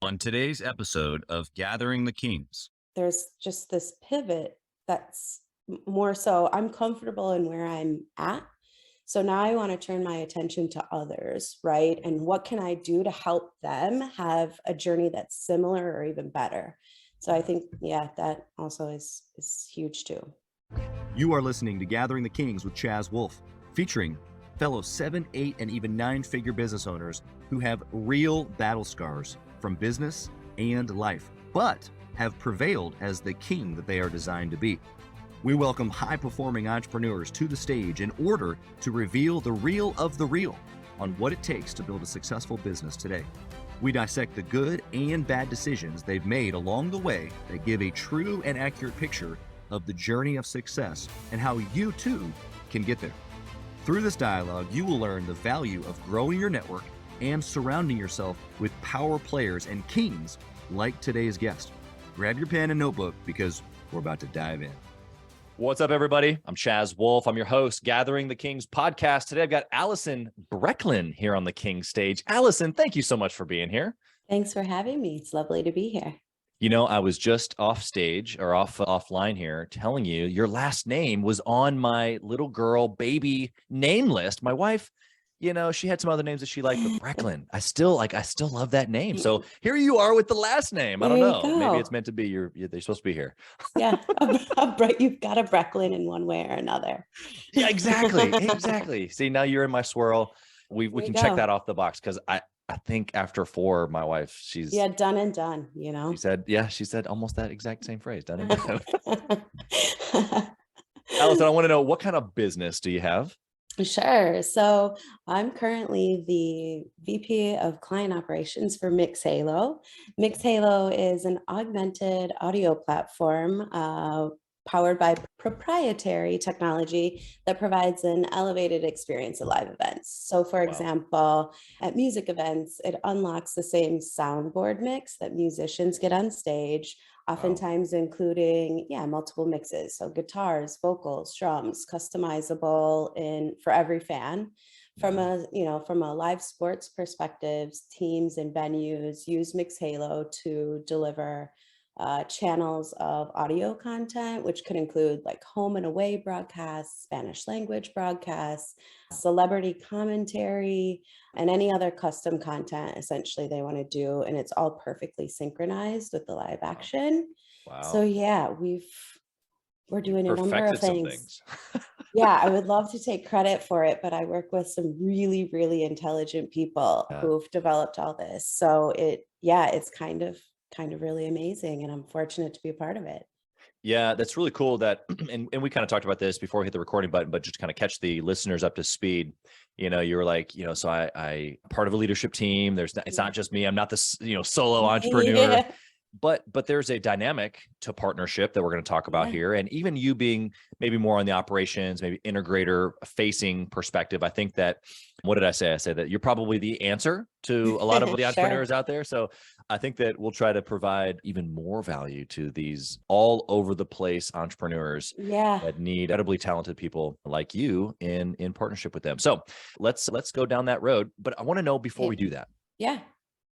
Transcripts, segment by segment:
On today's episode of Gathering the Kings. There's just this pivot that's more so I'm comfortable in where I'm at. So now I want to turn my attention to others, right? And what can I do to help them have a journey that's similar or even better? So I think, yeah, that also is huge too. You are listening to Gathering the Kings with Chaz Wolfe, featuring fellow 7, 8, and even 9-figure business owners who have real battle scars from business and life, but have prevailed as the king that they are designed to be. We welcome high-performing entrepreneurs to the stage in order to reveal the real of the real on what it takes to build a successful business today. We dissect the good and bad decisions they've made along the way that give a true and accurate picture of the journey of success and how you too can get there. Through this dialogue, you will learn the value of growing your network and surrounding yourself with power players and kings like today's guest. Grab your pen and notebook because we're about to dive in. What's up, everybody? I'm Chaz Wolfe. I'm your host, Gathering the Kings podcast. Today, I've got Allison Brecklin here on the Kings stage. Allison, thank you so much for being here. Thanks for having me. It's lovely to be here. You know, I was just off stage or offline here telling you your last name was on my little girl baby name list. My wife, you know, she had some other names that she liked, but Brecklin, I still love that name. So here you are with the last name. I don't know. Maybe it's meant to be they're supposed to be here. Yeah. You've got a Brecklin in one way or another. Yeah, exactly. Exactly. See, now you're in my swirl. We can check that off the box because I think after 4, my wife, she's done and done, you know. She said almost that exact same phrase, done and done. Allison, I want to know, what kind of business do you have? Sure. So I'm currently the VP of Client Operations for Mixhalo. Mixhalo is an augmented audio platform powered by proprietary technology that provides an elevated experience at live events. So for example, at music events, it unlocks the same soundboard mix that musicians get on stage, oftentimes including multiple mixes. So guitars, vocals, drums, customizable for every fan. From a live sports perspective, teams and venues use Mixhalo to deliver channels of audio content, which could include like home and away broadcasts, Spanish language broadcasts, celebrity commentary, and any other custom content essentially they want to do. And it's all perfectly synchronized with the live action. Wow. So yeah, we're doing a number of things. Yeah, I would love to take credit for it, but I work with some really, really intelligent people who've developed all this. So it's kind of really amazing, and I'm fortunate to be a part of it. Yeah, that's really cool that, and we kind of talked about this before we hit the recording button, but just to kind of catch the listeners up to speed, you know, you were like, you know, so I part of a leadership team. It's not just me. I'm not this, solo entrepreneur. Yeah. But there's a dynamic to partnership that we're going to talk about here. And even you being maybe more on the operations, maybe integrator facing perspective, I think that, what did I say? I said that you're probably the answer to a lot of the entrepreneurs out there. So I think that we'll try to provide even more value to these all over the place entrepreneurs that need incredibly talented people like you in partnership with them. So let's go down that road. But I want to know before we do that. Yeah.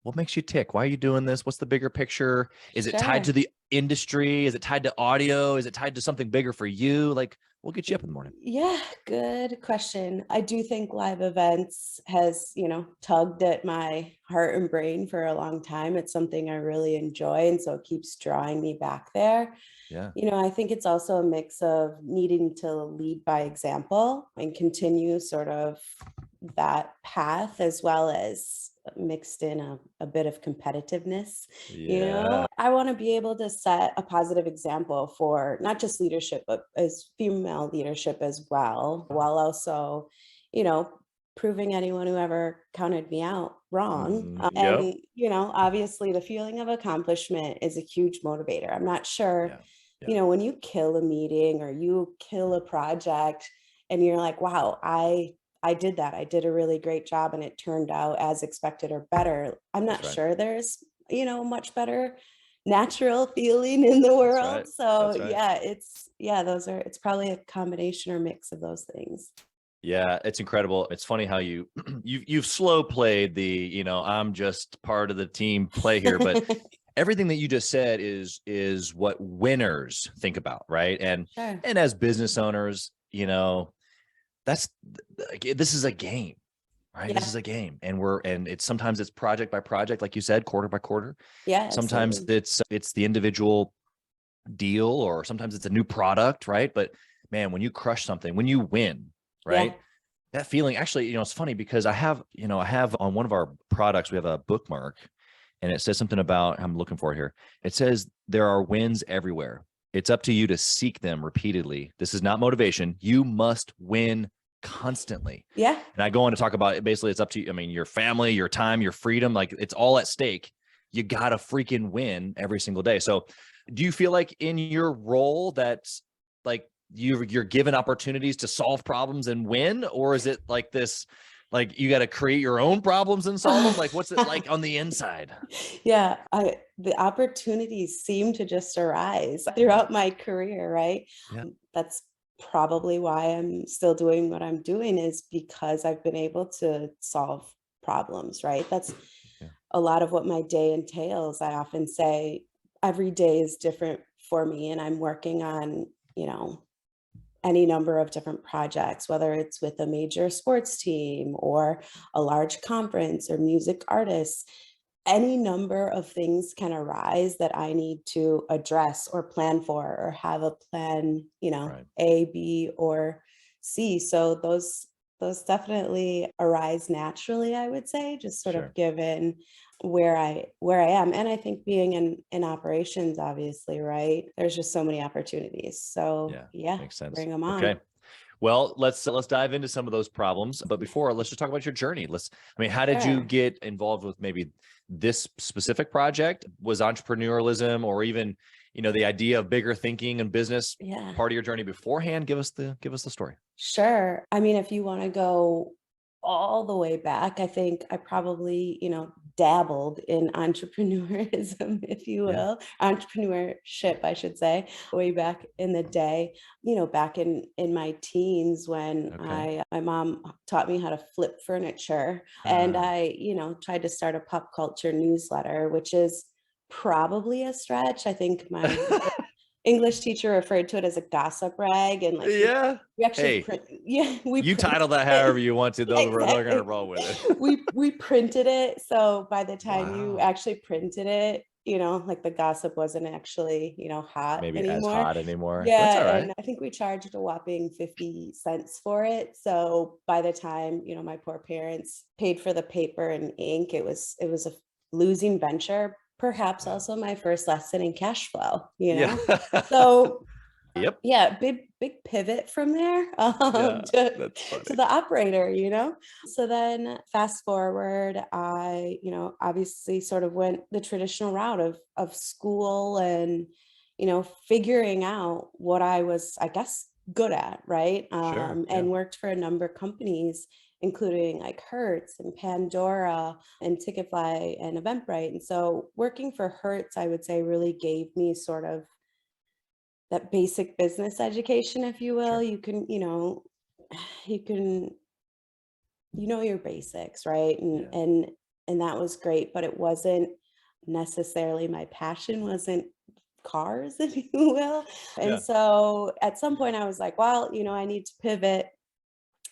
What makes you tick? Why are you doing this? What's the bigger picture? Is it tied to the industry? Is it tied to audio? Is it tied to something bigger for you? Like, we'll get you up in the morning. Yeah, good question. I do think live events has, tugged at my heart and brain for a long time. It's something I really enjoy. And so it keeps drawing me back there. Yeah. I think it's also a mix of needing to lead by example and continue sort of that path, as well as mixed in a bit of competitiveness. I want to be able to set a positive example for not just leadership, but as female leadership as well, while also, proving anyone who ever counted me out wrong. And, obviously the feeling of accomplishment is a huge motivator. I'm not sure, when you kill a meeting or you kill a project and you're like, wow, I did that. I did a really great job and it turned out as expected or better. I'm not sure there's, much better natural feeling in the world. So it's probably a combination or mix of those things. Yeah, it's incredible. It's funny how you've slow played the, I'm just part of the team play here, but everything that you just said is what winners think about, right? And Sure. and as business owners, that's this is a game, right? This Yeah. is a game, and it's sometimes it's project by project, like you said, quarter by quarter. Yeah, Sometimes absolutely. it's the individual deal, or sometimes it's a new product, right? But man, when you crush something, when you win, Yeah. right? That feeling, actually, it's funny because I have on one of our products, we have a bookmark, and it says something about, I'm looking for it here. It says there are wins everywhere. It's up to you to seek them repeatedly. This is not motivation. You must win constantly. Yeah. And I go on to talk about it. Basically, it's up to you. I mean, your family, your time, your freedom, like it's all at stake. You got to freaking win every single day. So do you feel like in your role that's like you're given opportunities to solve problems and win? Or is it like this, like you got to create your own problems and solve them? Like, what's it like on the inside? Yeah, the opportunities seem to just arise throughout my career, right? Yeah. That's probably why I'm still doing what I'm doing, is because I've been able to solve problems, right? That's Yeah. a lot of what my day entails. I often say every day is different for me, and I'm working on, you know, any number of different projects, whether it's with a major sports team or a large conference or music artists. Any number of things can arise that I need to address or plan for, or have a plan, Right. A, B, or C. So those definitely arise naturally, I would say, just sort of Sure. given where I am. And I think being in operations, obviously, right? There's just so many opportunities. So Yeah. yeah, Makes sense. bring them on. Okay. Well, let's dive into some of those problems. But before, let's just talk about your journey. How did you Sure. get involved with maybe this specific project? Was entrepreneurialism, or even, the idea of bigger thinking and business Yeah. part of your journey beforehand? Give us the story. Sure. I mean, if you want to go all the way back, I think I probably, dabbled in entrepreneurism, if you Yeah. will, entrepreneurship, I should say, way back in the day, back in my teens when Okay. my mom taught me how to flip furniture, and Ah, I, tried to start a pop culture newsletter, which is probably a stretch. I think my English teacher referred to it as a gossip rag, and like yeah. we actually Hey, print yeah, we you printed title that however it. you want to. They're gonna Exactly. roll with it. We printed it, so by the time you Wow. actually printed it, like the gossip wasn't actually, hot Maybe as anymore. hot anymore. That's Yeah, all right. and I think we charged a whopping 50 cents for it. So by the time, my poor parents paid for the paper and ink, it was a losing venture, perhaps Wow. also my first lesson in cash flow. Yeah. So Yep. yeah, big pivot from there, Yeah. to That's funny. the operator. So then fast forward, I, obviously sort of went the traditional route of school and, figuring out what I was, I guess, good at, right? Sure. Yeah. And worked for a number of companies, including like Hertz and Pandora and Ticketfly and Eventbrite. And so working for Hertz, I would say, really gave me sort of that basic business education, if you will. Sure. You can, you can, your basics, right? And Yeah. and that was great, but it wasn't necessarily my passion, wasn't cars, if you will. And Yeah. so at some point I was like, well, I need to pivot,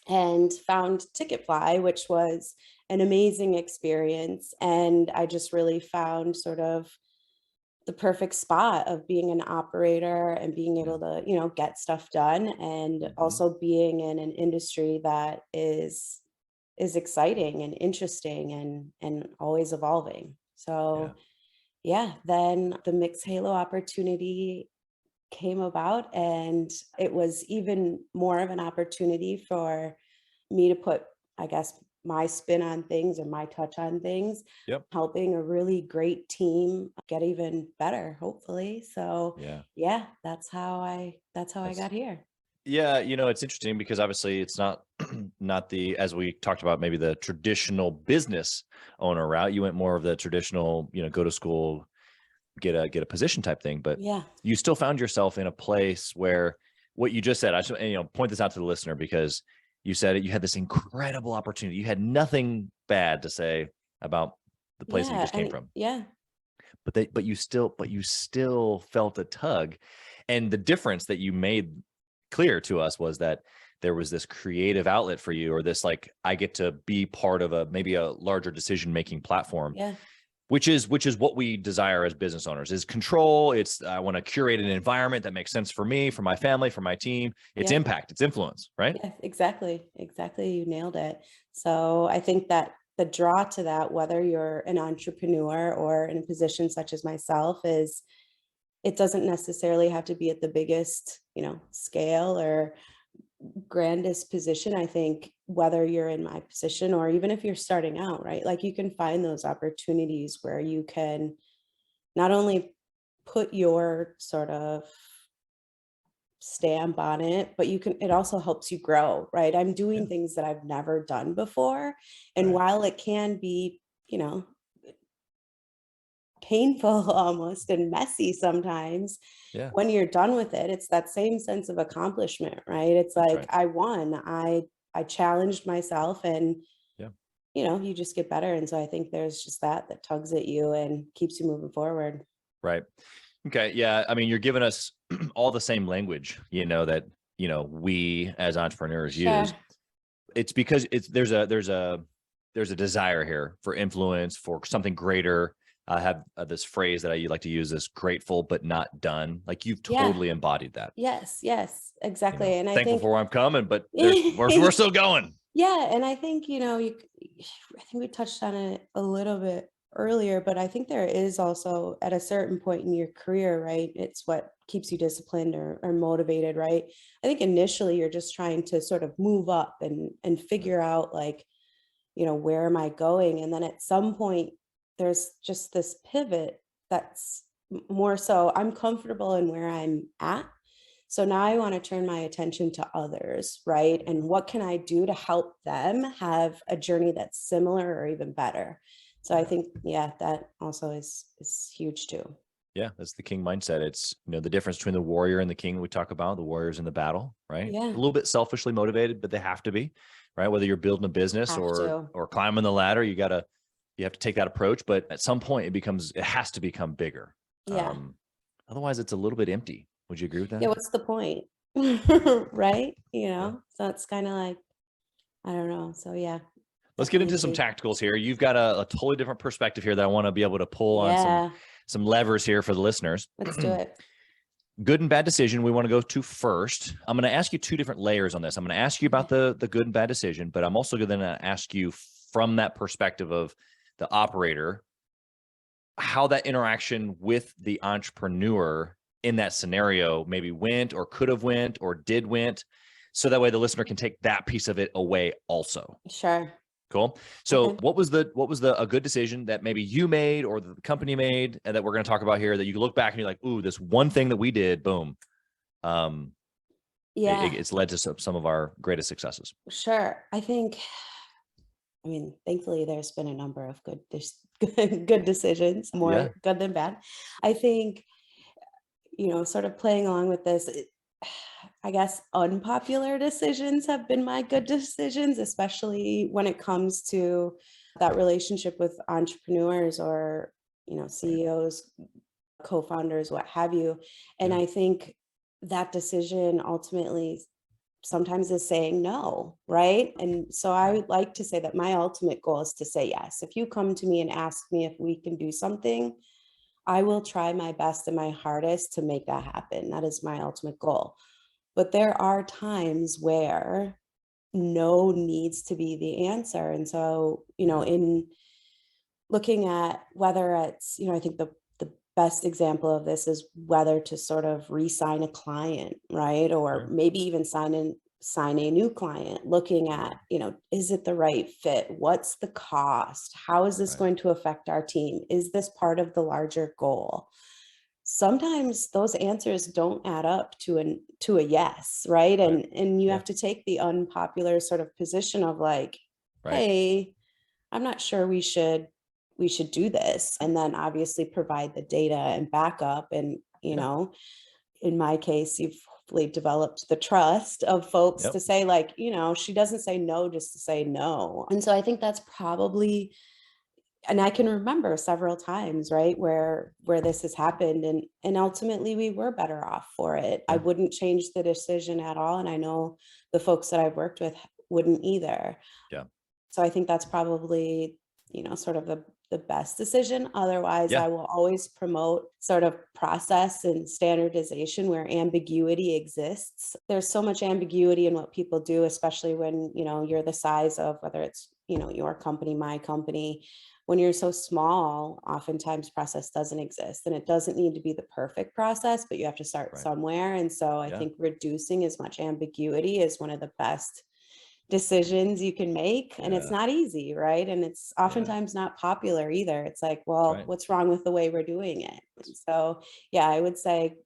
and found Ticketfly, which was an amazing experience. And I just really found sort of the perfect spot of being an operator and being Yeah. able to, get stuff done, and Mhm. also being in an industry that is exciting and interesting and always evolving. Yeah. So yeah, then the Mixhalo opportunity came about, and it was even more of an opportunity for me to put, I guess, my spin on things or my touch on things, Yep. helping a really great team get even better, hopefully. So Yeah. yeah, that's how I That's got here. Yeah, it's interesting because obviously it's not not the, as we talked about, maybe the traditional business owner route. You went more of the traditional, go to school, get a position type thing, but Yeah. you still found yourself in a place where what you just said, I should, point this out to the listener because you said it, you had this incredible opportunity. You had nothing bad to say about the place that you Yeah. just came And from, yeah. but you still felt a tug. And the difference that you made clear to us was that there was this creative outlet for you, or this, like, I get to be part of maybe a larger decision-making platform, Yeah. which is what we desire as business owners, is control. It's, I want to curate an environment that makes sense for me, for my family, for my team. It's Yeah. impact, it's influence, right? Yeah, exactly. Exactly. You nailed it. So I think that the draw to that, whether you're an entrepreneur or in a position such as myself, is it doesn't necessarily have to be at the biggest, scale or grandest position. I think whether you're in my position or even if you're starting out, right? Like you can find those opportunities where you can not only put your sort of stamp on it, but it also helps you grow, right? I'm Yeah. doing things that I've never done before. And Right. while it can be, painful almost and messy sometimes, Yeah. when you're done with it, it's that same sense of accomplishment, right? It's That's like right. I won. I challenged myself and Yeah. you just get better. And so I think there's just that tugs at you and keeps you moving forward. Right. Okay. Yeah. I mean, you're giving us all the same language, that, we as entrepreneurs Sure. use. It's because there's a desire here for influence, for something greater. I have this phrase that I like to use, this grateful but not done. Like, you've Yeah. totally embodied that. Yes, exactly. And I Thankful think for where I'm coming, but we're still going. yeah, and I think, I think we touched on it a little bit earlier, but I think there is also at a certain point in your career, right? It's what keeps you disciplined or motivated, right? I think initially you're just trying to sort of move up and Right. figure out like, where am I going? And then at some point there's just this pivot that's more so I'm comfortable in where I'm at. So now I want to turn my attention to others, right? Yeah. And what can I do to help them have a journey that's similar or even better? So I Yeah. think, yeah, that also is huge too. Yeah, that's the king mindset. It's, the difference between the warrior and the king we talk about, the warriors in the battle, right? Yeah, A little bit selfishly motivated, but they have to be, right? Whether you're building a business have to. or climbing the ladder, you have to take that approach. But at some point it has to become bigger. Yeah. Otherwise it's a little bit empty. Would you agree with that? Yeah, what's the point? Right? Yeah. So it's kind of like, I don't know. So yeah, Let's get definitely into some key. tacticals here. You've got a totally different perspective here that I want to be able to pull on Yeah, some levers here for the listeners. let's do it. Good and bad decision we want to go to first. I'm going to ask you two different layers on this. I'm going to ask you about the good and bad decision, but I'm also going to ask you from that perspective of the operator, how that interaction with the entrepreneur in that scenario maybe went or could have went or did went. So that way the listener can take that piece of it away also. Sure. Cool. So Okay. what was a good decision that maybe you made or the company made, and that we're going to talk about here, that you look back and you're like, ooh, this one thing that we did, boom. Yeah, It's led to some of our greatest successes. sure. I mean, thankfully there's been a number of good decisions, Yeah. more good than bad. I think, sort of playing along with this, I guess unpopular decisions have been my good decisions, especially when it comes to that relationship with entrepreneurs or, Right. CEOs, co-founders, what have you. And Yeah. I think that decision ultimately sometimes is saying no, right? And so I Right. would like to say that my ultimate goal is to say yes. If you come to me and ask me if we can do something, I will try my best and my hardest to make that happen. That is my ultimate goal. But there are times where no needs to be the answer. And so, Yeah. in looking at whether it's, I think the best example of this is whether to sort of re-sign a client, right? Or Sure. maybe even sign a new client, looking at, is it the right fit? What's the cost? How is this Right. going to affect our team? Is this part of the larger goal? Sometimes those answers don't add up to a yes, right? Right. And you Yeah. have to take the unpopular sort of position of like, Right. hey, I'm not sure we should do this, and then obviously provide the data and backup. And Yeah. in my case, you've hopefully developed the trust of folks Yep. to say, like, she doesn't say no just to say no. And so I think that's probably, and I can remember several times, right, where this has happened, and ultimately we were better off for it. I Yeah. wouldn't change the decision at all, and I know the folks that I've worked with wouldn't either. Yeah. So I think that's probably, sort of the best decision. Otherwise, Yeah. I will always promote sort of process and standardization where ambiguity exists. There's so much ambiguity in what people do, especially when, you're the size of, whether it's, your company, my company. When you're so small, oftentimes process doesn't exist, and it doesn't need to be the perfect process, but you have to start Right. somewhere. And so I Yeah. think reducing as much ambiguity is one of the best decisions you can make. And it's Yeah. not easy, right? And it's oftentimes not popular either. It's like, well, Right. what's wrong with the way we're doing it? And so, yeah, I would say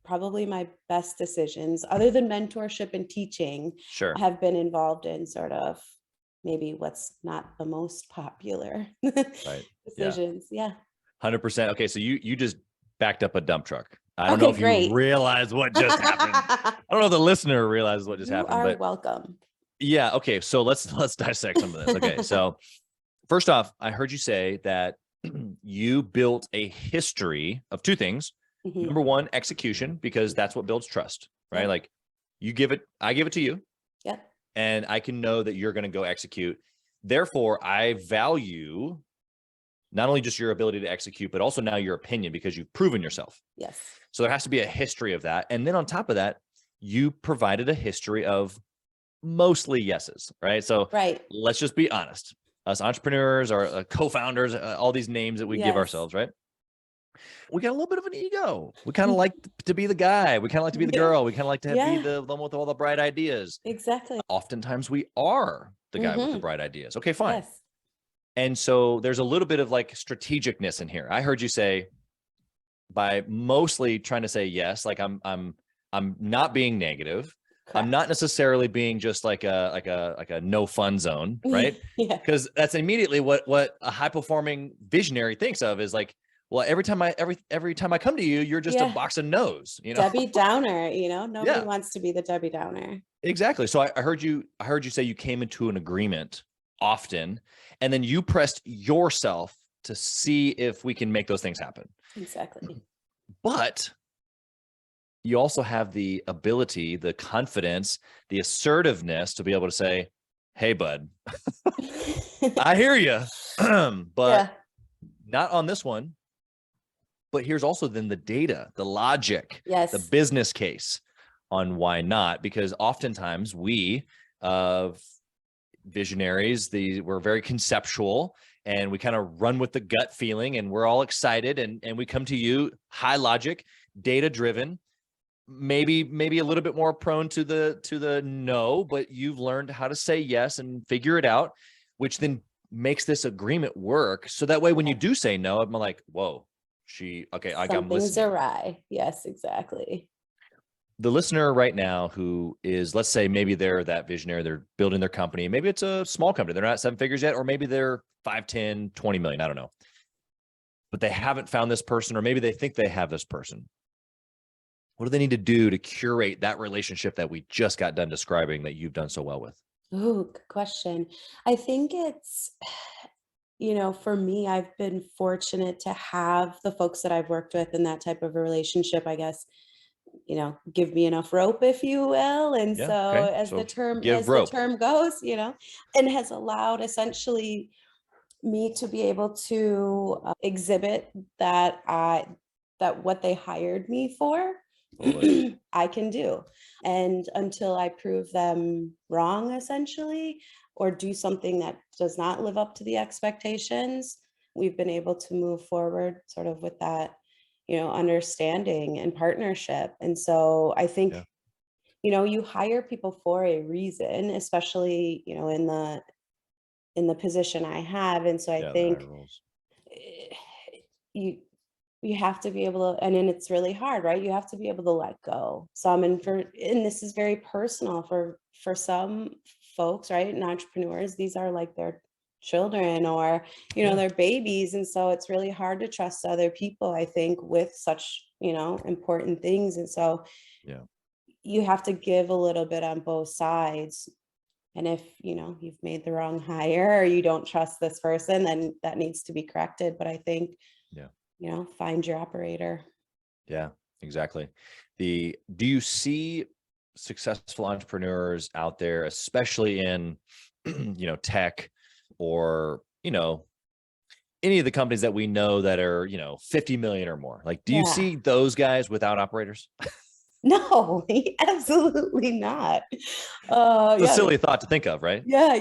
probably my best decisions, other than mentorship and teaching, Sure. have been involved in sort of maybe what's not the most popular Right. decisions. Yeah. 100%. Okay. So you just backed up a dump truck. I don't know Okay, if you great. realize what just happened. I don't know if the listener realizes what just You happened, are but welcome. yeah. Okay. So let's dissect some of this. Okay. So first off, I heard you say that you built a history of two things. Mhm. Number one, execution, because that's what builds trust, right? Yep. Like I give it to you, Yep. and I can know that you're going to go execute. Therefore, I value not only just your ability to execute, but also now your opinion, because you've proven yourself. Yes. So there has to be a history of that. And then on top of that, you provided a history of mostly yeses, right? So Right. let's just be honest. Us entrepreneurs or co-founders, all these names that we give Yes. ourselves, right? We got a little bit of an ego. We kind of like to be the guy. We kind of like to be the girl. We kind of like to be Yeah. the one with all the bright ideas. Exactly. Oftentimes we are the guy with the Mhm. bright ideas. Okay, fine. Yes. And so there's a little bit of like strategicness in here. I heard you say, by mostly trying to say yes, like I'm not being negative. I'm not Correct. necessarily being just like a no fun zone, right? Yeah. Because that's immediately what a high performing visionary thinks of, is like, well, every time I come to you, you're just a Yeah. box of no's, Debbie Downer, nobody Yeah, wants to be the Debbie Downer. exactly. So I heard you say you came into an agreement often, and then you pressed yourself to see if we can make those things happen. Exactly. But you also have the ability, the confidence, the assertiveness to be able to say, hey, bud, I hear you, but Yeah. not on this one. But here's also then the data, the logic, Yes. the business case on why not. Because oftentimes we, visionaries, we're very conceptual, and we kind of run with the gut feeling, and we're all excited, and we come to you high logic, data driven, maybe a little bit more prone to the no, but you've learned how to say yes and figure it out, which then makes this agreement work. So that way, when you do say no, I'm like, whoa, I'm Something's listening. awry. Yes, exactly. The listener right now who is, let's say, maybe they're that visionary, they're building their company. Maybe it's a small company. They're not 7 figures yet, or maybe they're 5, 10, 20 million. I don't know. But they haven't found this person, or maybe they think they have this person. What do they need to do to curate that relationship that we just got done describing that you've done so well with? Ooh, good question. I think it's, for me, I've been fortunate to have the folks that I've worked with in that type of a relationship, I guess, give me enough rope, if you will. And Yeah. so Okay. as So the term give rope. goes, and has allowed essentially me to be able to exhibit that what they hired me for, Totally. I can do. And until I prove them wrong, essentially, or do something that does not live up to the expectations, we've been able to move forward sort of with that, understanding and partnership. And so I think, Yeah. you hire people for a reason, especially, in the position I have. And so I Yeah. The higher think roles. you you have to be able to, and then it's really hard, right? You have to be able to let go some, and this is very personal for some folks, right? And entrepreneurs, these are like their children, or Yeah. their babies. And so it's really hard to trust other people, I think, with such important things. And so Yeah. you have to give a little bit on both sides. And if, you've made the wrong hire or you don't trust this person, then that needs to be corrected. But I think, Yeah. Find your operator. Yeah, exactly. Do you see successful entrepreneurs out there, especially in, tech or, any of the companies that we know that are, 50 million or more? Like, do you Yeah. see those guys without operators? No, absolutely not. It's a Yeah. silly thought to think of, right? Yeah.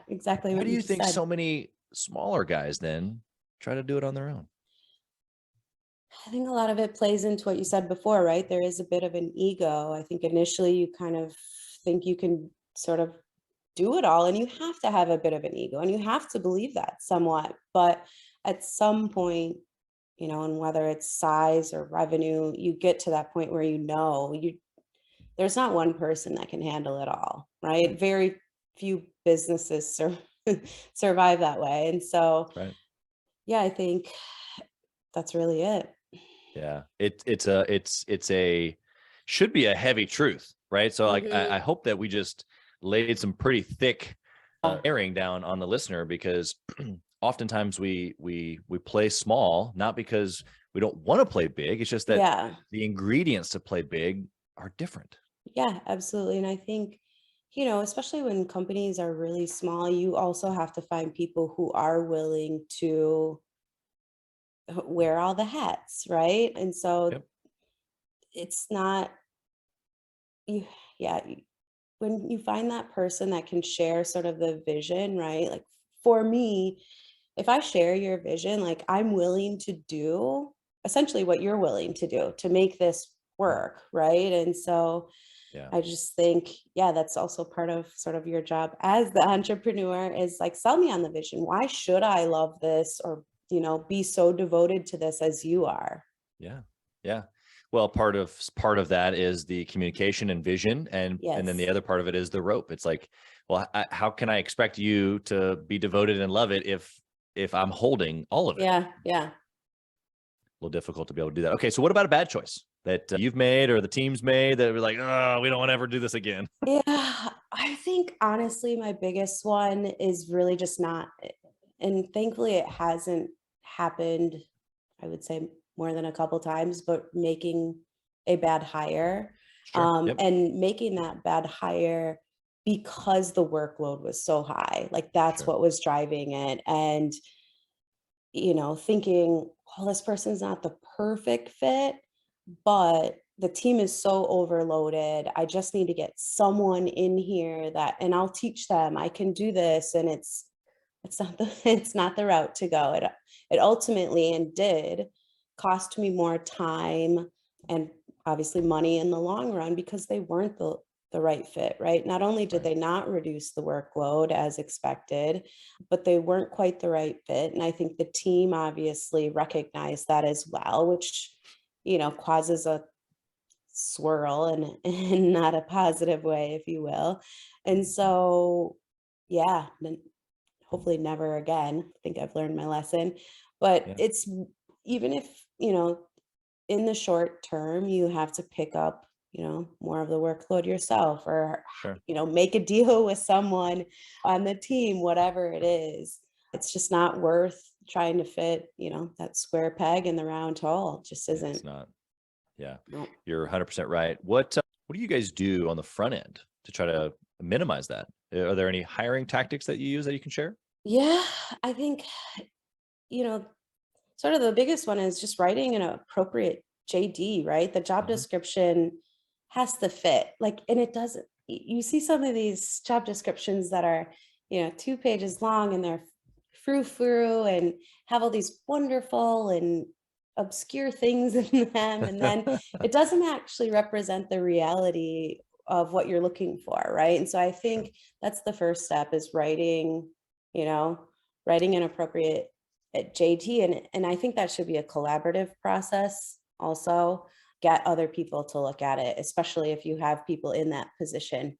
Exactly Why what do you you just think said. so many smaller guys then try to do it on their own? I think a lot of it plays into what you said before, right? There is a bit of an ego. I think initially you kind of think you can sort of do it all, and you have to have a bit of an ego and you have to believe that somewhat. But at some point, and whether it's size or revenue, you get to that point where there's not one person that can handle it all, right? Very few businesses survive that way. And so, Right. yeah, I think that's really it. Yeah. It's should be a heavy truth, right? So like, Mhm. I hope that we just laid some pretty thick airing down on the listener, because oftentimes we play small, not because we don't want to play big. It's just that Yeah. the ingredients to play big are different. Yeah, absolutely. And I think, especially when companies are really small, you also have to find people who are willing to wear all the hats, right? And so Yep. it's not you, yeah, when you find that person that can share sort of the vision, right? Like for me, if I share your vision, like I'm willing to do essentially what you're willing to do to make this work, right? And so Yeah. I just think, yeah, that's also part of sort of your job as the entrepreneur is like, sell me on the vision. Why should I love this or, be so devoted to this as you are? Yeah. Yeah. Well, part of that is the communication and vision, and then Yes. the other part of it is the rope. It's like, well, how can I expect you to be devoted and love it if I'm holding all of it? Yeah. Yeah. A little difficult to be able to do that. Okay, so what about a bad choice that you've made or the team's made that we're like, oh, we don't want to ever do this again? Yeah. I think honestly, my biggest one is really just not, and thankfully it hasn't happened, I would say more than a couple times, but making a bad hire, Sure. Yep. and making that bad hire because the workload was so high. Like that's Sure. what was driving it. And, thinking, oh, this person's not the perfect fit, but the team is so overloaded. I just need to get someone in here and I'll teach them. I can do this. And it's not the it's not the route to go. It ultimately and did cost me more time and obviously money in the long run because they weren't the right fit, right? Not only did Right. they not reduce the workload as expected, but they weren't quite the right fit. And I think the team obviously recognized that as well, which, causes a swirl and in not a positive way, if you will. And so, yeah, hopefully never again. I think I've learned my lesson. But Yeah. it's even if, in the short term, you have to pick up, more of the workload yourself or, Sure. make a deal with someone on the team, whatever it is. It's just not worth trying to fit, that square peg in the round hole. It just It's isn't. not. Yeah. No. You're 100% right. What do you guys do on the front end to try to minimize that? Are there any hiring tactics that you use that you can share? Yeah, I think, you know, sort of the biggest one is just writing an appropriate JD, right? The job Mhm. description has to fit. Like, and it doesn't, you see some of these job descriptions that are, 2 pages long and they're frou-frou and have all these wonderful and obscure things in them. And then it doesn't actually represent the reality of what you're looking for, right? And so I Sure. think that's the first step is you know, writing an appropriate at JT, and I think that should be a collaborative process also. Get other people to look at it, especially if you have people in that position,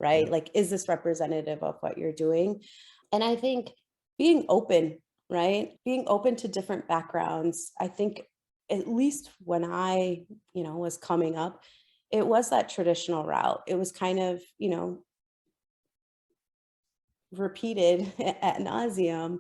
right? Yeah. Like, is this representative of what you're doing? And I think being open, right? Being open to different backgrounds. I think at least when I, was coming up, it was that traditional route. It was kind of, repeated ad nauseum.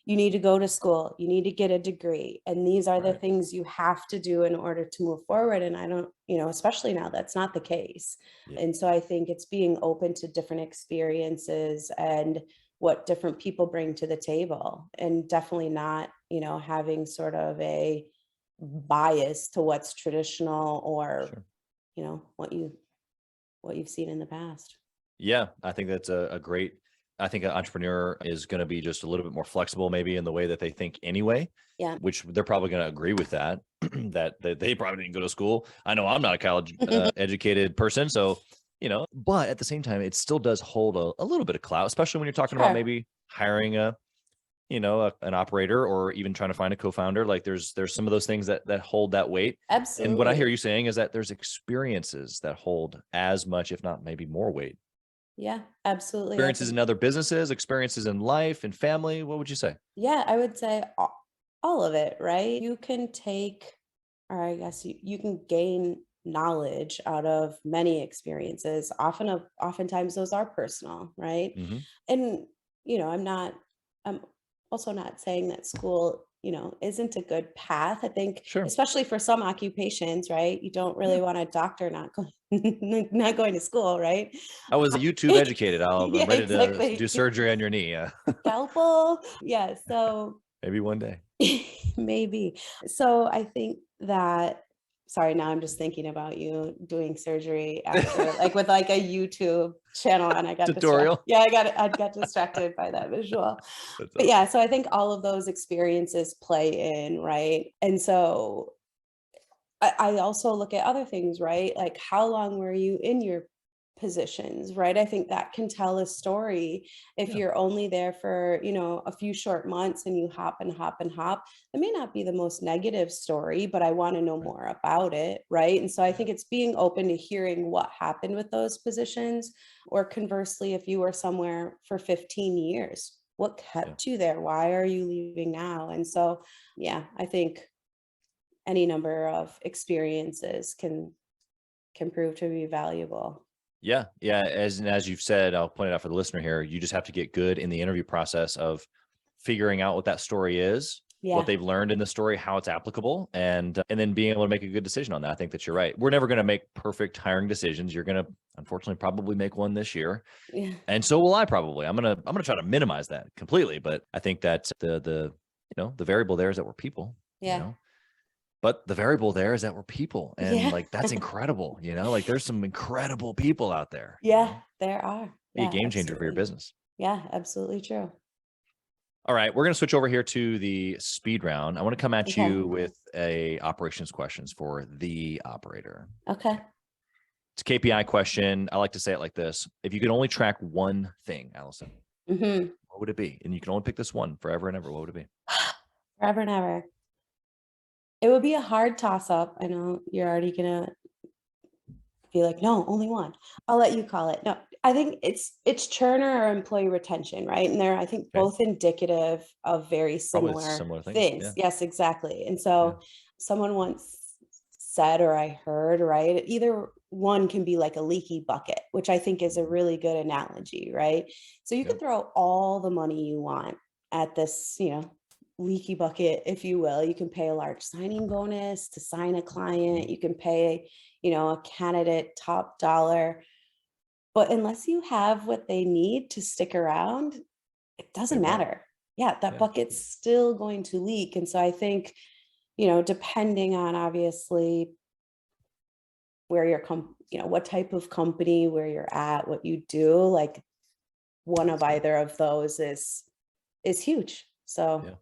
You need to go to school, you need to get a degree, and these are the Right. things you have to do in order to move forward. And I don't, especially now, that's not the case. Yeah. And so I think it's being open to different experiences and what different people bring to the table, and definitely not, having sort of a bias to what's traditional or, Sure. what you've seen in the past. Yeah, I think that's a great, I think an entrepreneur is going to be just a little bit more flexible maybe in the way that they think anyway, Yeah. which they're probably going to agree with that, that they probably didn't go to school. I know I'm not a college educated person. So, but at the same time, it still does hold a little bit of clout, especially when you're talking about Sure. maybe hiring an operator or even trying to find a co-founder. Like there's some of those things that hold that weight. And what I hear Absolutely. you saying is that there's experiences that hold as much, if not maybe more weight. Yeah, absolutely. I Experiences think, in other businesses, experiences in life and family. What would you say? yeah, I would say all of it, right? You can take, or I guess you can gain knowledge out of many experiences. Oftentimes those are personal, right? Hmm. And, I'm also not saying that school, isn't a good path. I think, Sure. especially for some occupations, right? You don't Yeah. really want a doctor not going, not going to school, right? I was YouTube educated. I'm Yeah, ready to do exactly. surgery on your knee. Scalpel. Yeah. So Maybe one day. maybe. So I think that, sorry, now I'm just thinking about you doing surgery after, like with like a YouTube channel, and I got distracted. Tutorial. Yeah, I got distracted by that visual. That's But yeah, awesome. so I think all of those experiences play in, right? And so I also look at other things, right? Like how long were you in your positions, right? I think that can tell a story. If Yeah. you're only there for, a few short months and you hop and hop and hop, it may not be the most negative story, but I want to know Right. more about it, right? And so I Yeah. think it's being open to hearing what happened with those positions, or conversely, if you were somewhere for 15 years, what Yeah. kept you there? Why are you leaving now? And so, yeah, I think any number of experiences can prove to be valuable. Yeah. Yeah. As you've said, I'll point it out for the listener here. You just have to get good in the interview process of figuring out what that story is, what Yeah. they've learned in the story, how it's applicable, and then being able to make a good decision on that. I think that you're right. We're never going to make perfect hiring decisions. You're going to unfortunately probably make one this year, Yeah. and so will I probably. I'm gonna try to minimize that completely, but I think that the variable there is that we're people, Yeah. but the variable there is that we're people, and Yeah. like that's incredible, like there's some incredible people out there, Yeah, there are. be a Yeah, game changer for your absolutely. business. Yeah, absolutely true. All right, we're going to switch over here to the speed round. I want to come at Okay. you with a operations questions for the operator. Okay. It's a KPI question. I like to say it like this. If you could only track one thing, Allison, Hmm. what would it be? And you can only pick this one forever and ever. What would it be? Forever and ever. It would be a hard toss up. I know you're already gonna be like, no, only one. I'll let you call it. No, I think it's churn or employee retention, right? And they're, I think, Okay. both indicative of very Probably similar similar things. things. Yeah. Yes, exactly. And Yeah. so someone once said, or I heard, right? Either one can be like a leaky bucket, which I think is a really good analogy, right? So you Yeah. can throw all the money you want at this, leaky bucket, if you will. You can pay a large signing bonus to sign a client. You can pay, a candidate top dollar. But unless you have what they need to stick around, it They doesn't won't. matter. Yeah, that Yeah. bucket's still going to leak. And so I think, depending on obviously where you're what type of company, where you're at, what you do, like one of That's good. either of those is huge. So Yeah.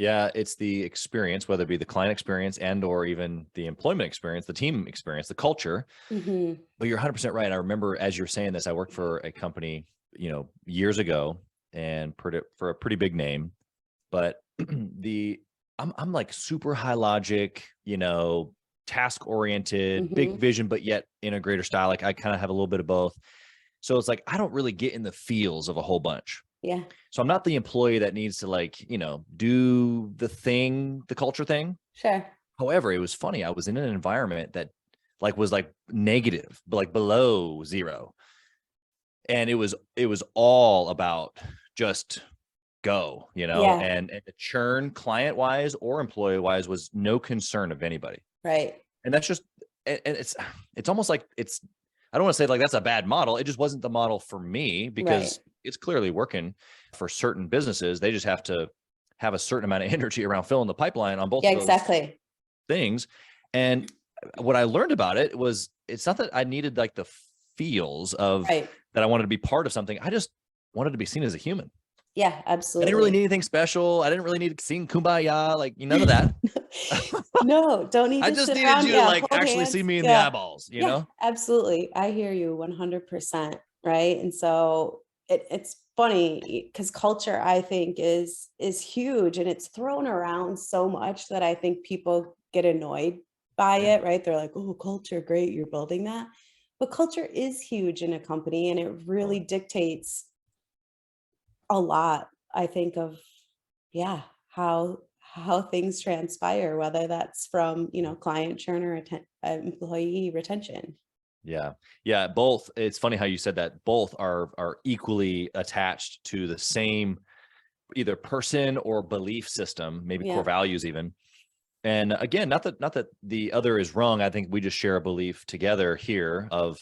Yeah, it's the experience, whether it be the client experience and or even the employment experience, the team experience, the culture. mhm, But you're 100% right. I remember as you're saying this, I worked for a company, years ago, and for a pretty big name. But the I'm like super high logic, task oriented, big mhm, vision, but yet integrator style. Like I kind of have a little bit of both. So it's like I don't really get in the feels of a whole bunch. yeah, So I'm not the employee that needs to do the thing, the culture thing. sure. However, it was funny. I was in an environment that was like negative, but like below zero. And it was all about just go, Yeah. and the churn client wise or employee wise was no concern of anybody. Right. And that's just, and it's almost like I don't want to say like that's a bad model. It just wasn't the model for me because it's clearly working for certain businesses. They just have to have a certain amount of energy around filling the pipeline on both of those things. And what I learned about it was, it's not that I needed like the feels of that I wanted to be part of something. I just wanted to be seen as a human. Yeah, absolutely. I didn't really need anything special. I didn't really need to sing Kumbaya, like none of that. No, don't need I to just sit needed around, you to like actually hands. see me in the eyeballs, you know? Absolutely. I hear you 100%. Right. And so it's funny because culture, I think, is huge, and it's thrown around so much that I think people get annoyed by it, right? They're like, oh, culture, great, you're building that. But culture is huge in a company, and it really dictates a lot, I think, of how things transpire, whether that's from client churn or employee retention. Yeah, both. It's funny how you said that. Both are equally attached to the same either person or belief system, maybe core values even. And again, not that the other is wrong. I think we just share a belief together here of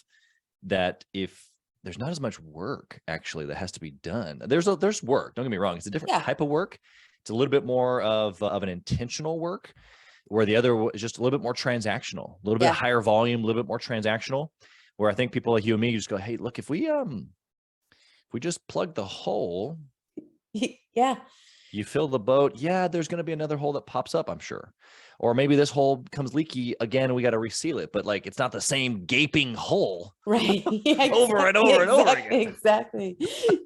that. If there's not as much work actually that has to be done, there's work, don't get me wrong, it's a different type of work. It's a little bit more of an intentional work, where the other is just a little bit more transactional, a little bit higher volume, a little bit more transactional, where I think people like you and me just go, hey, look, if we just plug the hole, you fill the boat, there's going to be another hole that pops up, I'm sure. Or maybe this hole becomes leaky again and we got to reseal it, but like it's not the same gaping hole over and over and over again.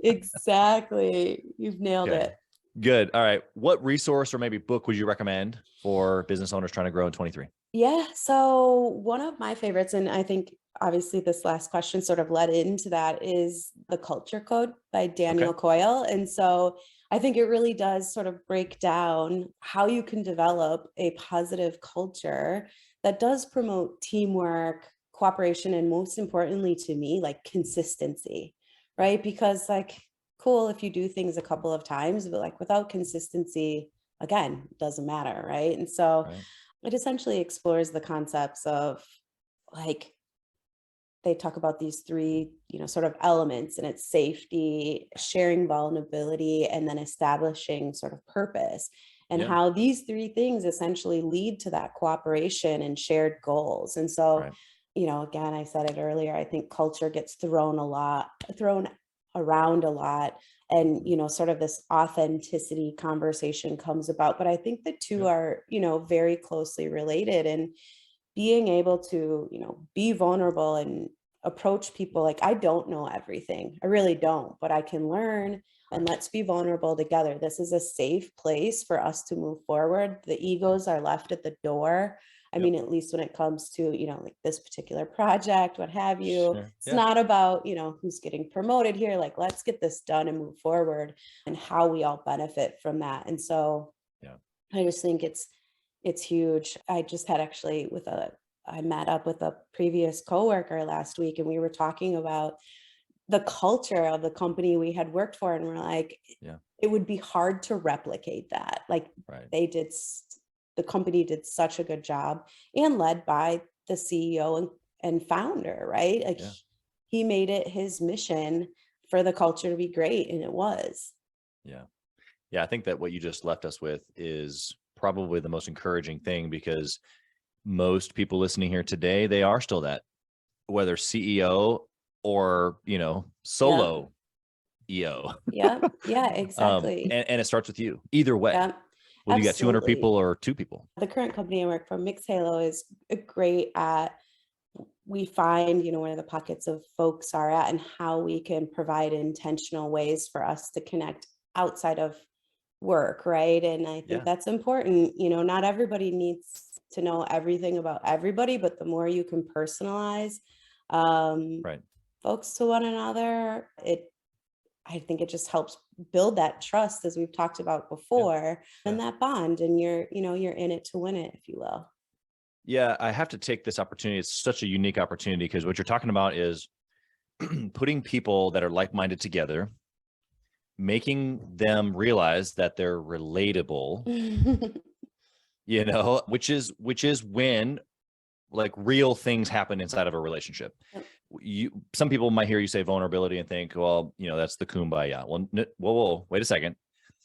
Exactly. You've nailed it. Good. All right. What resource or maybe book would you recommend for business owners trying to grow in 23? Yeah. So one of my favorites, and I think obviously this last question sort of led into that, is The Culture Code by Daniel Coyle. And so I think it really does sort of break down how you can develop a positive culture that does promote teamwork, cooperation, and most importantly to me, like consistency, right? Because like, cool if you do things a couple of times, but like without consistency, again, it doesn't matter, right? And so it essentially explores the concepts of like, they talk about these three, sort of elements, and it's safety, sharing vulnerability, and then establishing sort of purpose, and how these three things essentially lead to that cooperation and shared goals. And so, again, I said it earlier, I think culture gets thrown around a lot, and sort of this authenticity conversation comes about, but I think the two are very closely related. And being able to be vulnerable and approach people like, I don't know everything, I really don't, but I can learn, and let's be vulnerable together. This is a safe place for us to move forward. The egos are left at the door. I mean, at least when it comes to, like this particular project, what have you, it's not about, who's getting promoted here. Like, let's get this done and move forward, and how we all benefit from that. And so I just think it's huge. I just had actually I met up with a previous coworker last week, and we were talking about the culture of the company we had worked for. And we're like, it would be hard to replicate that. Like the company did such a good job, and led by the CEO and founder, right? Like he made it his mission for the culture to be great. And it was. Yeah. I think that what you just left us with is probably the most encouraging thing, because most people listening here today, they are still that, whether CEO or, solo EO. Yeah, exactly. And it starts with you either way. Whether you got 200 people or 2 people. The current company I work for, Mixhalo, is great at, we find, where the pockets of folks are at, and how we can provide intentional ways for us to connect outside of work, right? And I think that's important. Not everybody needs to know everything about everybody, but the more you can personalize folks to one another, I think it just helps build that trust, as we've talked about before, and that bond, and you're in it to win it, if you will. Yeah, I have to take this opportunity. It's such a unique opportunity because what you're talking about is putting people that are like-minded together, making them realize that they're relatable, which is when like real things happen inside of a relationship. Yep. Some people might hear you say vulnerability and think, well, that's the kumbaya. Well, whoa, wait a second.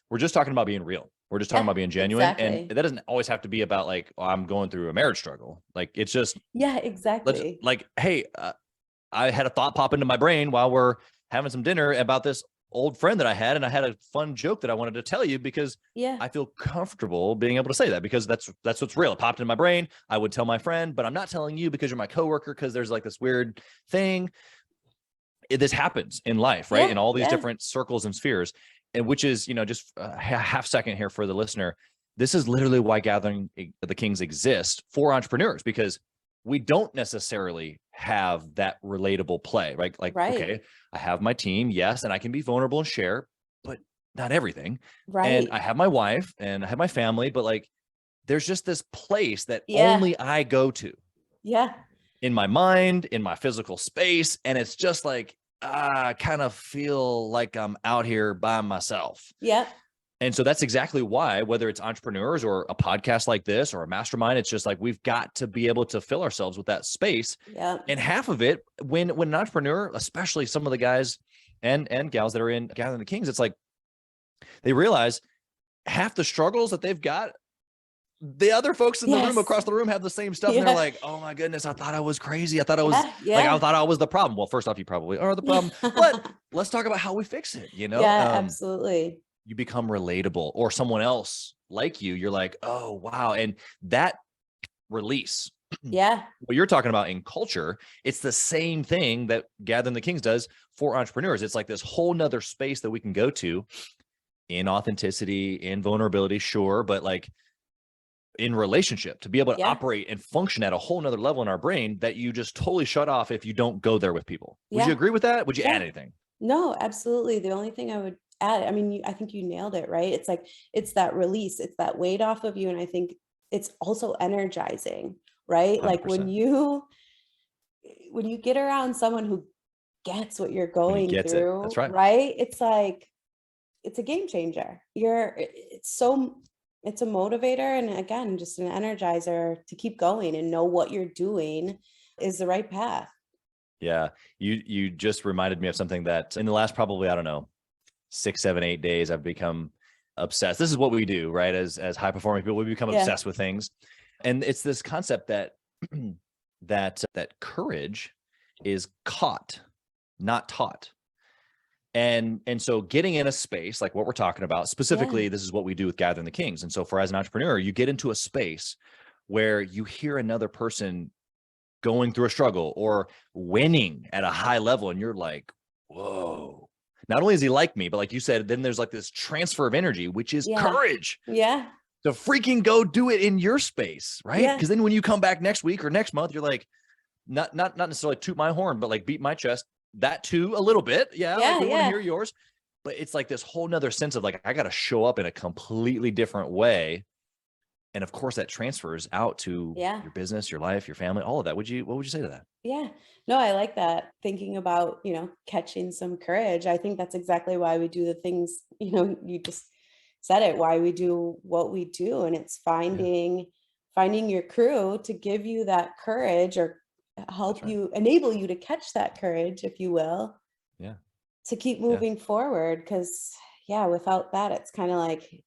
We're just talking about being real. We're just talking about being genuine. Exactly. And that doesn't always have to be about like, oh, I'm going through a marriage struggle. Like, it's just, Yeah, exactly. hey, I had a thought pop into my brain while we're having some dinner about this old friend that I had. And I had a fun joke that I wanted to tell you because Yeah. I feel comfortable being able to say that because that's what's real. It popped in my brain. I would tell my friend, but I'm not telling you because you're my coworker, because there's like this weird thing. This happens in life, right? In all these different circles and spheres. And which is, just a half second here for the listener. This is literally why Gathering the Kings exists for entrepreneurs, because we don't necessarily have that relatable play, right? Like, okay, I have my team, yes, and I can be vulnerable and share, but not everything. And I have my wife and I have my family, but like, there's just this place that only I go to. Yeah. In my mind, in my physical space. And it's just like, I kind of feel like I'm out here by myself. Yeah. And so that's exactly why, whether it's entrepreneurs or a podcast like this or a mastermind, it's just like, we've got to be able to fill ourselves with that space. Yeah. And half of it, when an entrepreneur, especially some of the guys and gals that are in Gathering the Kings, it's like, they realize half the struggles that they've got, the other folks in the room across the room have the same stuff. And they're like, oh my goodness, I thought I was crazy. I thought I was I thought I was the problem. Well, first off, you probably are the problem, but let's talk about how we fix it. Yeah, absolutely. You become relatable, or someone else like you're like, oh, wow. And that release, what you're talking about in culture, it's the same thing that Gathering the Kings does for entrepreneurs. It's like this whole nother space that we can go to in authenticity, in vulnerability, sure. But like, in relationship, to be able to operate and function at a whole nother level in our brain that you just totally shut off if you don't go there with people. Would you agree with that? Would you add anything? No, absolutely. The only thing I would add, I mean, I think you nailed it, right? It's like, it's that release, it's that weight off of you. And I think it's also energizing, right? 100%. Like when you get around someone who gets what you're going through, That's right. Right? It's like, it's a game changer. It's a motivator, and again, just an energizer to keep going and know what you're doing is the right path. Yeah. You just reminded me of something that in the last, probably, I don't know, 6, 7, 8 days, I've become obsessed. This is what we do, right? As high performing people, we become obsessed with things. And it's this concept that that courage is caught, not taught. And so getting in a space like what we're talking about, specifically, this is what we do with Gathering the Kings. And so as an entrepreneur, you get into a space where you hear another person going through a struggle or winning at a high level. And you're like, whoa, not only is he like me, but like you said, then there's like this transfer of energy, which is courage. Yeah. To freaking go do it in your space, right? Because then when you come back next week or next month, you're like, not necessarily toot my horn, but like beat my chest. That too, a little bit. Like we want to hear yours, but it's like this whole nother sense of like, I got to show up in a completely different way. And of course that transfers out to your business, your life, your family, all of that. What would you say to that? Yeah, no, I like that. Thinking about, catching some courage. I think that's exactly why we do the things, you just said it, why we do what we do. And it's finding your crew to give you that courage, or help you, enable you to catch that courage, if you will, to keep moving forward. Because without that, it's kind of like,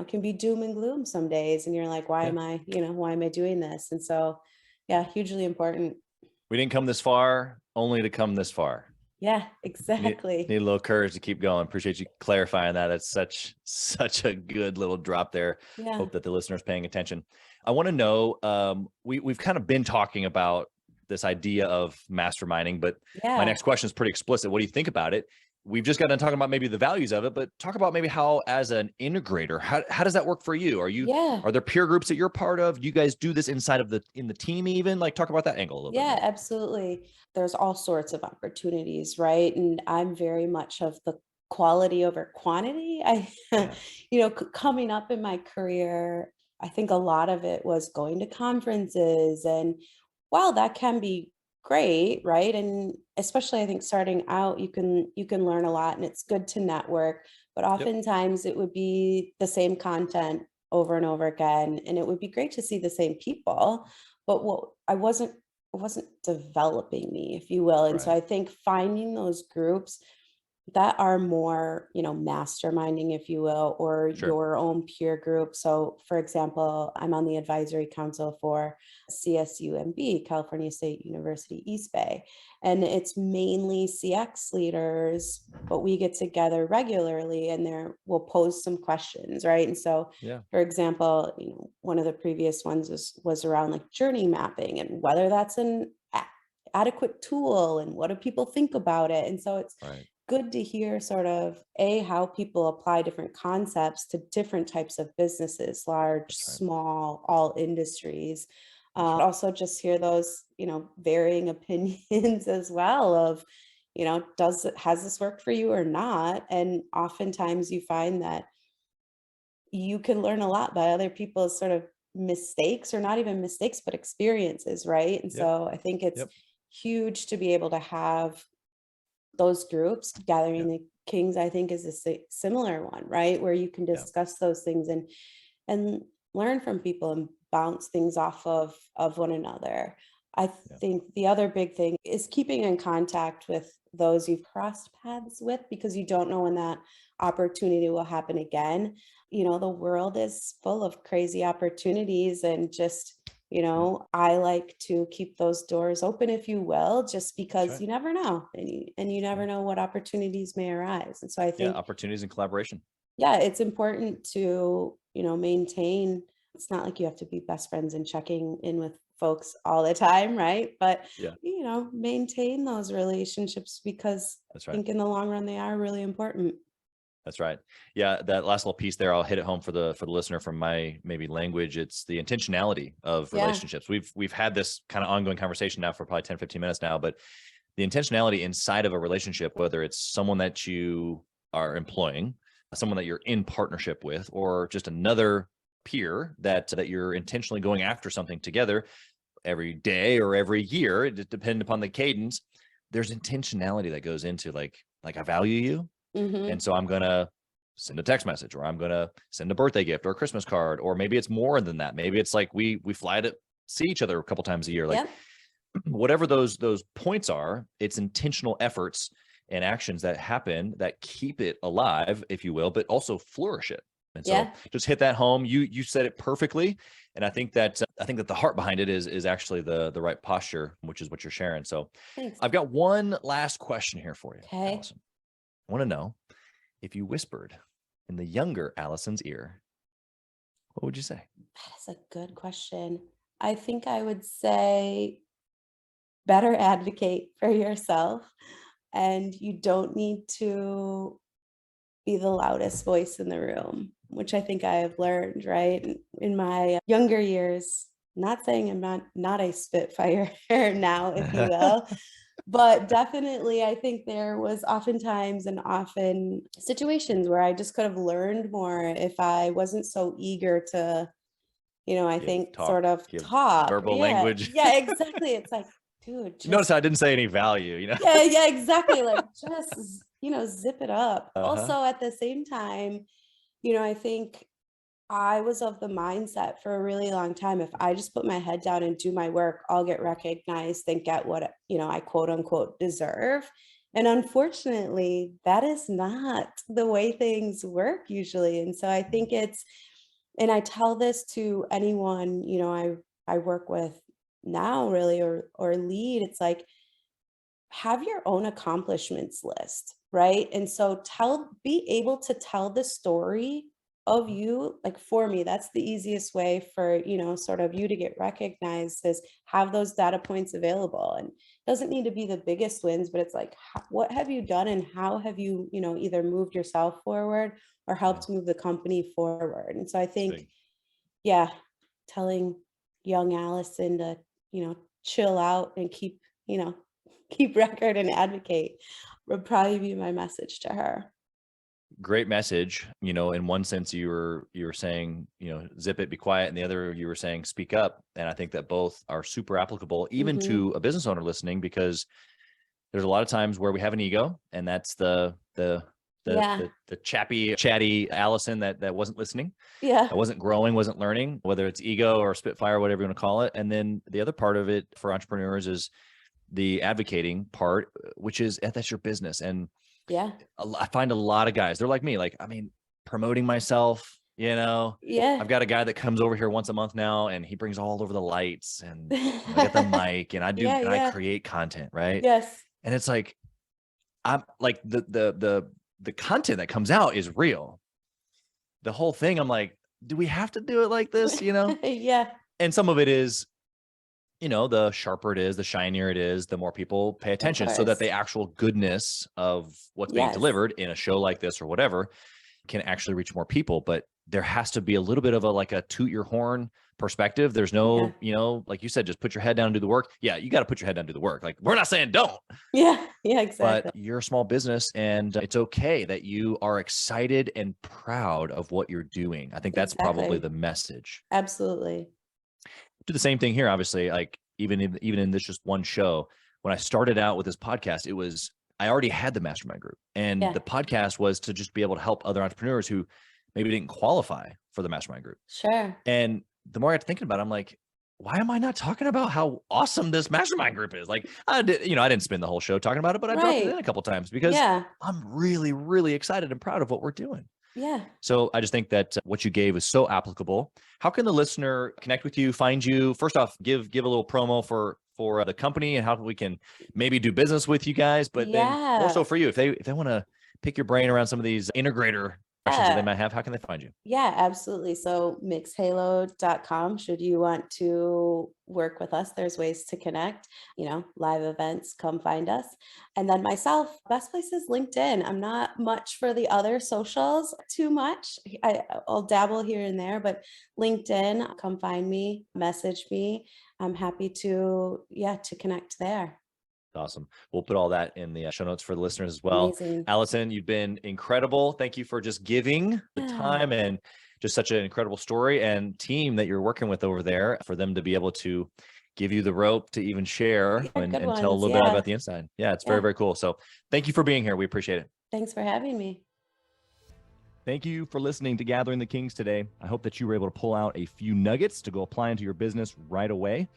can be doom and gloom some days, and you're like, why am I doing this? And so, hugely important. We didn't come this far only to come this far. Yeah, exactly. Need a little courage to keep going. Appreciate you clarifying that. That's such a good little drop there. Hope that the listener's paying attention. I want to know, we've kind of been talking about this idea of masterminding, but my next question is pretty explicit. What do you think about it? We've just got done talking about maybe the values of it, but talk about maybe how, as an integrator, how does that work for you? Are there peer groups that you're part of? You guys do this inside of in the team even? Like, talk about that angle a little bit. Yeah, absolutely. There's all sorts of opportunities, right? And I'm very much of the quality over quantity. Coming up in my career, I think a lot of it was going to conferences, and while that can be great, right? And especially I think starting out, you can learn a lot and it's good to network, but Yep. oftentimes it would be the same content over and over again. And it would be great to see the same people, but what I wasn't developing me, if you will. And so Right. I think finding those groups that are more, masterminding, if you will, or Sure. your own peer group. So, for example, I'm on the advisory council for CSUMB, California State University East Bay, and it's mainly CX leaders, but we get together regularly and there we'll pose some questions, right? And so, Yeah. for example, one of the previous ones was around like journey mapping and whether that's an adequate tool and what do people think about it. And so it's Right. good to hear sort of how people apply different concepts to different types of businesses, large, That's right. small, all industries. That's right. Also just hear those, varying opinions as well of, has this worked for you or not? And oftentimes you find that you can learn a lot by other people's sort of mistakes, or not even mistakes, but experiences, right? And Yep. so I think it's Yep. huge to be able to have those groups. Yeah. Gathering the Kings, I think, is a similar one, right? Where you can Yeah. discuss those things and learn from people and bounce things off of one another. I Yeah. think the other big thing is keeping in contact with those you've crossed paths with, because you don't know when that opportunity will happen again. The world is full of crazy opportunities, and just, Yeah. I like to keep those doors open, if you will, just That's because right. you never know, and you Yeah. never know what opportunities may arise. And so I Yeah. think, Opportunities and collaboration. yeah, it's important to, maintain. It's not like you have to be best friends and checking in with folks all the time, right? But, Yeah. maintain those relationships, because That's I right. think in the long run, they are really important. That's right. Yeah, that last little piece there, I'll hit it home for the listener from my maybe language. It's the intentionality of Yeah. relationships. We've had this kind of ongoing conversation now for probably 10, 15 minutes now, but the intentionality inside of a relationship, whether it's someone that you are employing, someone that you're in partnership with, or just another peer that you're intentionally going after something together every day or every year, it just depends upon the cadence. There's intentionality that goes into like I value you. And Hmm. so I'm going to send a text message, or I'm going to send a birthday gift or a Christmas card, or maybe it's more than that. Maybe it's like we fly to see each other a couple times a year. Like Yep. whatever those points are, it's intentional efforts and actions that happen that keep it alive, if you will, but also flourish it. And so Yeah. just hit that home. You said it perfectly. And I think that the heart behind it is actually the right posture, which is what you're sharing. So Thanks. I've got one last question here for you, Okay. Allison. I want to know, if you whispered in the younger Allison's ear, what would you say? That's a good question. I think I would say better advocate for yourself, and you don't need to be the loudest voice in the room, which I think I have learned, right? In my younger years, not saying I'm not a spitfire now, if you will, but definitely I think there was oftentimes and often situations where I just could have learned more if I wasn't so eager to, I think sort of Give talk. verbal Yeah, language. yeah, exactly. It's like, dude, Notice just how I didn't say any value. yeah, yeah, exactly. Like, just, zip it up. Uh-huh. Also, at the same time, I think I was of the mindset for a really long time. If I just put my head down and do my work, I'll get recognized and get what, I quote unquote deserve. And unfortunately, that is not the way things work usually. And so I think and I tell this to anyone, I work with now, really, or lead. It's like, have your own accomplishments list, right? And so be able to tell the story of you. Like, for me, that's the easiest way for, sort of you to get recognized, is have those data points available. And it doesn't need to be the biggest wins, but it's like, what have you done and how have you, either moved yourself forward or Yeah. helped move the company forward. And so I think, Big. yeah, telling young Allison to, chill out and keep, keep record and advocate would probably be my message to her. great message. You know, in one sense, you were saying, you know, zip it, be quiet. And the other, you were saying, speak up. And I think that both are super applicable, even to a business owner listening, because there's a lot of times where we have an ego, and that's the chatty Allison that wasn't listening, that wasn't growing, wasn't learning, whether it's ego or Spitfire, whatever you want to call it. And then the other part of it for entrepreneurs is the advocating part, which is that's your business. And I find a lot of guys, they're like me, like, I mean, promoting myself, you know, I've got a guy that comes over here once a month now, and he brings all over the lights, and I get the mic, and I do, and I create content, right? Yes. And it's like, I'm like, the content that comes out is real. The whole thing, I'm like, do we have to do it like this, you know? And some of it is, you know, the sharper it is, the shinier it is, the more people pay attention, so that the actual goodness of what's being delivered in a show like this or whatever can actually reach more people. But there has to be a little bit of a toot your horn perspective. There's no, you know, like you said, just put your head down and do the work. Yeah, you got to put your head down and do the work. Like, we're not saying don't. Yeah, exactly. But you're a small business, and it's okay that you are excited and proud of what you're doing. I think that's probably the message. Absolutely. Do the same thing here, obviously. Like, even in this just one show, when I started out with this podcast, I already had the mastermind group, and the podcast was to just be able to help other entrepreneurs who maybe didn't qualify for the mastermind group. Sure. And the more I got to thinking about it, I'm like, why am I not talking about how awesome this mastermind group is? Like, I didn't spend the whole show talking about it, but I dropped it in a couple of times because I'm really, really excited and proud of what we're doing. Yeah. So I just think that what you gave is so applicable. How can the listener connect with you, find you? First off, give a little promo for the company and how we can maybe do business with you guys. But then also for you, if they want to pick your brain around some of these integrator questions that they might have, how can they find you? Yeah, absolutely. So mixhalo.com, should you want to work with us, there's ways to connect, you know, live events, come find us. And then myself, best place is LinkedIn. I'm not much for the other socials too much. I'll dabble here and there, but LinkedIn, come find me, message me. I'm happy to connect there. Awesome. We'll put all that in the show notes for the listeners as well. Amazing. Allison, you've been incredible. Thank you for just giving the time and just such an incredible story and team that you're working with over there, for them to be able to give you the rope to even share and tell a little bit about the inside. Yeah, it's very, very cool. So thank you for being here. We appreciate it. Thanks for having me. Thank you for listening to Gathering the Kings today. I hope that you were able to pull out a few nuggets to go apply into your business right away.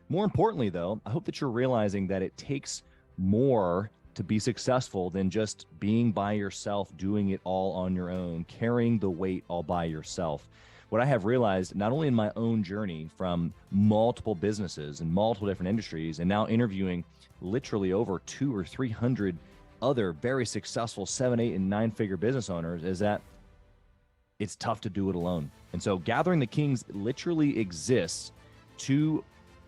More importantly, though, I hope that you're realizing that it takes more to be successful than just being by yourself, doing it all on your own, carrying the weight all by yourself. What I have realized, not only in my own journey from multiple businesses and multiple different industries, and now interviewing literally over 200 or 300 other very successful 7, 8, and 9-figure business owners, is that it's tough to do it alone. And so Gathering the Kings literally exists to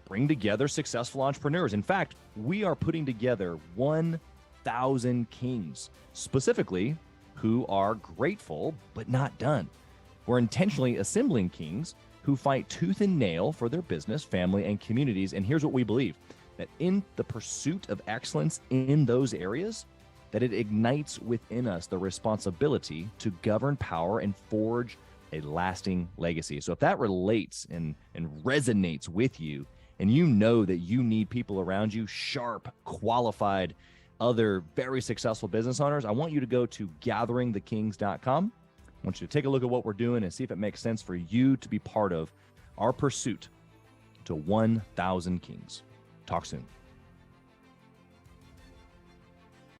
bring together successful entrepreneurs. In fact, we are putting together 1,000 kings, specifically, who are grateful but not done. We're intentionally assembling kings who fight tooth and nail for their business, family, and communities. And here's what we believe: that in the pursuit of excellence in those areas, that it ignites within us the responsibility to govern power and forge a lasting legacy. So if that relates and resonates with you, and you know that you need people around you, sharp, qualified, other very successful business owners, I want you to go to gatheringthekings.com. I want you to take a look at what we're doing and see if it makes sense for you to be part of our pursuit to 1,000 kings. Talk soon.